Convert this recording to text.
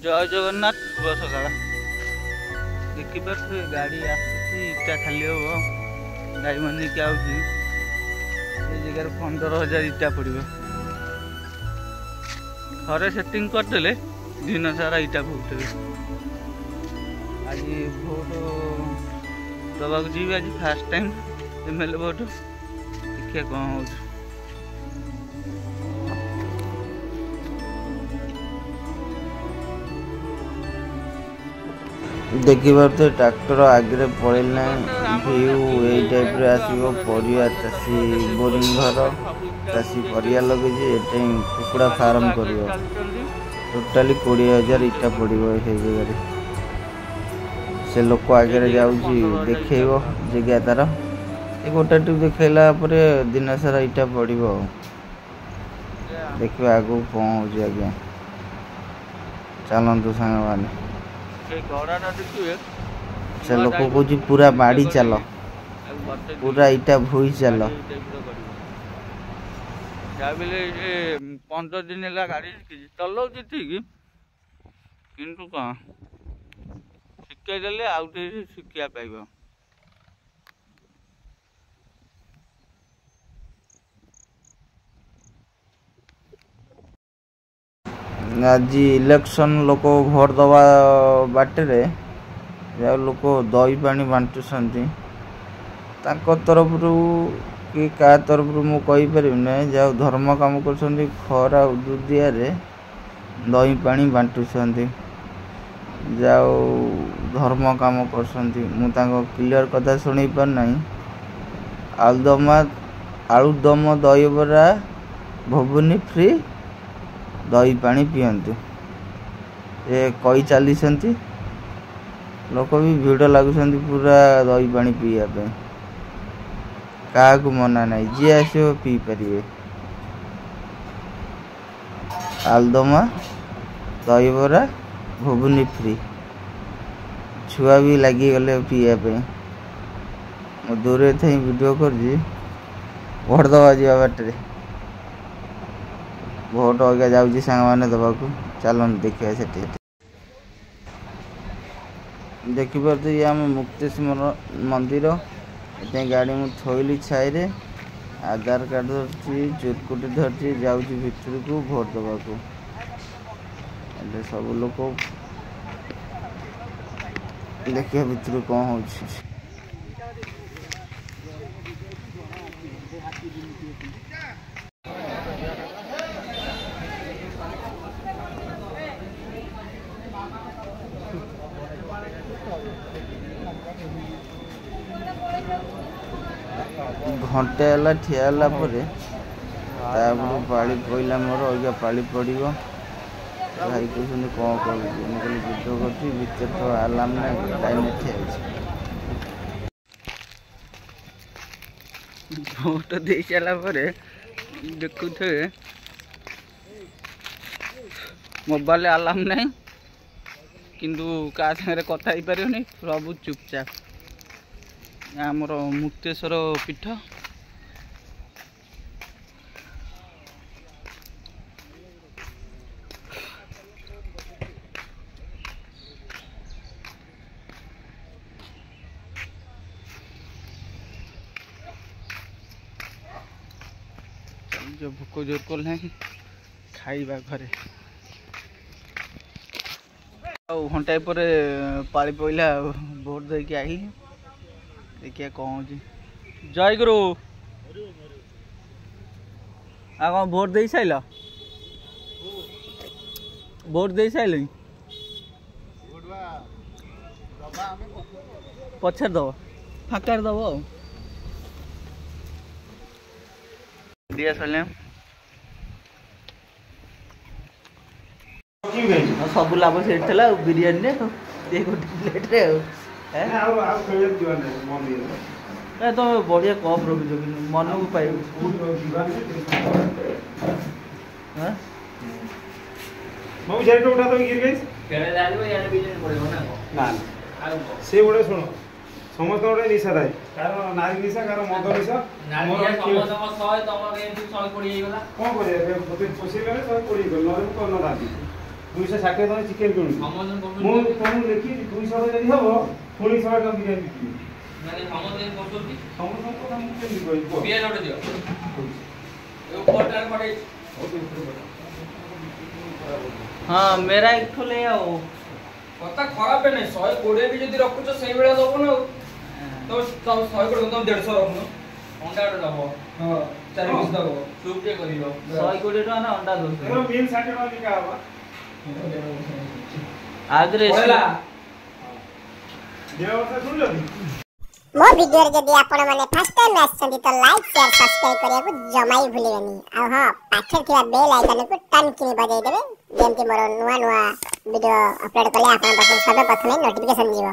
जय जगन्नाथ शुभ सकाल देखिए गाड़ी आसूसी इटा खाली हम गाड़ी मानी क्या जगह 15,000 इटा पड़े थे सेटिंग करदे दिन सारा इटा भोग आज भोट दबा जी आज फास्ट टाइम एमएलए भोट देखिए कौन हो देखिए ट्रैक्टर आगे पड़ेना व्यू यही टाइप आसो परिया चाषी बोरिंग घर चाषी परिया लगे कुकुड़ा फार्म कर टोटाली 20,000 इटा पड़ो ये जगह से लोक आगे जाऊँगी देखेब जगह तार ये गोटा देखला दिन सारा इटा पड़ो देखिए आगू कौन हो आज्ञा चलतु सांग मैंने से लोक कह पूरा बाड़ी चल पूरा इटा भूई चल 15 दिन है गाड़ी चलाऊ ठीक किंतु कौन शिखे आउ शिक्षा पाइब आज इलेक्शन लोक भोट दवा बाटे लोक दही पानी बांटुंट तरफ कि क्या तरफ मुझे ना जाओ धर्म काम कर खरा उदुदिया दही पानी बांटुंट जाओ धर्म काम कर क्लियर कथा शुणी पारना आलुदम दही बरा भुवनी फ्री दही पानी पिंतु ये कही चली लोक भी भिड़ लगुच पूरा दही पानी पीवाई क्या मना ना जी आस पी पारे आलुदमा दही बरा भुवनी फ्री छुआ भी लगिगले पीवाई मो दूर थी वीडियो कर भोट दवा जा बाटे भोट अगर जाऊँगी सांग मैंने दबाक चलन देखिए से देखिए ये आम मुक्तेश्वर मंदिर ये गाड़ी मुझे थोली छाई आधार कार्ड धरती चुरकुटी धरती जाऊँगी भितर को भोट दबाक सब लोग देखिए भितर कौन हो घंटे है ठियाला पाली पड़ा मोर अगर पाली पड़ भाई कहते कौन कर वीडियो कर तो आलाम ना लाइन ठिया भोट दे सारापर देखु मोबाइल आलाम ना किंतु क्या सागर कथा ही पार सब चुपचाप आमर मुक्तेश्वर पीठ जो भोक जोर कला खाइबा घरे घंटाए पर पाली पड़ा भोट देके आई देखिए कौन जय गुरु आ कौन भोट दे साइल भोट दे साइल पछार दब फाकार दब दिया सारे सब लाभ से बिरियानी गोटे प्लेट्रे तो बढ़िया कप रखी मन को पाइब से गोटे शुण समस्त गोटे निशा थाए कार नारी निशा कार मद निशा कौन कर पोषेगा 120 गल ना 260 ଟଙ୍କା ଚିକେନ କିଣୁଛି ମୁଁ ତମକୁ ଲେଖି 200 ଯଦି ହବ ପୁଣି 100 ଟଙ୍କା ବିରିୟାନୀ ବିକିବି ମାନେ ସମସ୍ତେ କରୁଛନ୍ତି ସମସ୍ତଙ୍କ କଥା ମୁଁ କେମିତି କହିବି କୁହ ପିଆଜ ଗୋଟେ ଦିଅ ଏ ଉପରଟା ପଡେ हाँ मेरा एक ठो ले आओ କଥା ଖରାପ ନାହିଁ 120 ବି ଯଦି ରଖୁଛ ସେଇ ଭଳିଆ ଦବ ନା ତ 120 ତମ 150 ରଖୁନ ଅଣ୍ଡା ଗୋଟେ ଦବ ହଁ 4 ପିସ୍ ଦବ ସୁପ୍ ଟେ କରିବ 120 टका ना अंडा दो ଏଗୁରା ମିଲ୍ 60 ଟଙ୍କା ବିକା ହବ आगरे ପଳେଇଲା ଦେହ କଥା ଶୁଣିଲନି मो वीडियो रे जदी आपण माने फर्स्ट टाइम आछंती तो लाइक शेयर सब्सक्राइब करिया को जमाई भूलिबेनी आ हां पाछे थिया बेल आइकन को टन किनी बजाई देबे जेमति मोर नुवा नुवा वीडियो अपलोड करले आपण पास सबे प्रथमे नोटिफिकेशन जीवो।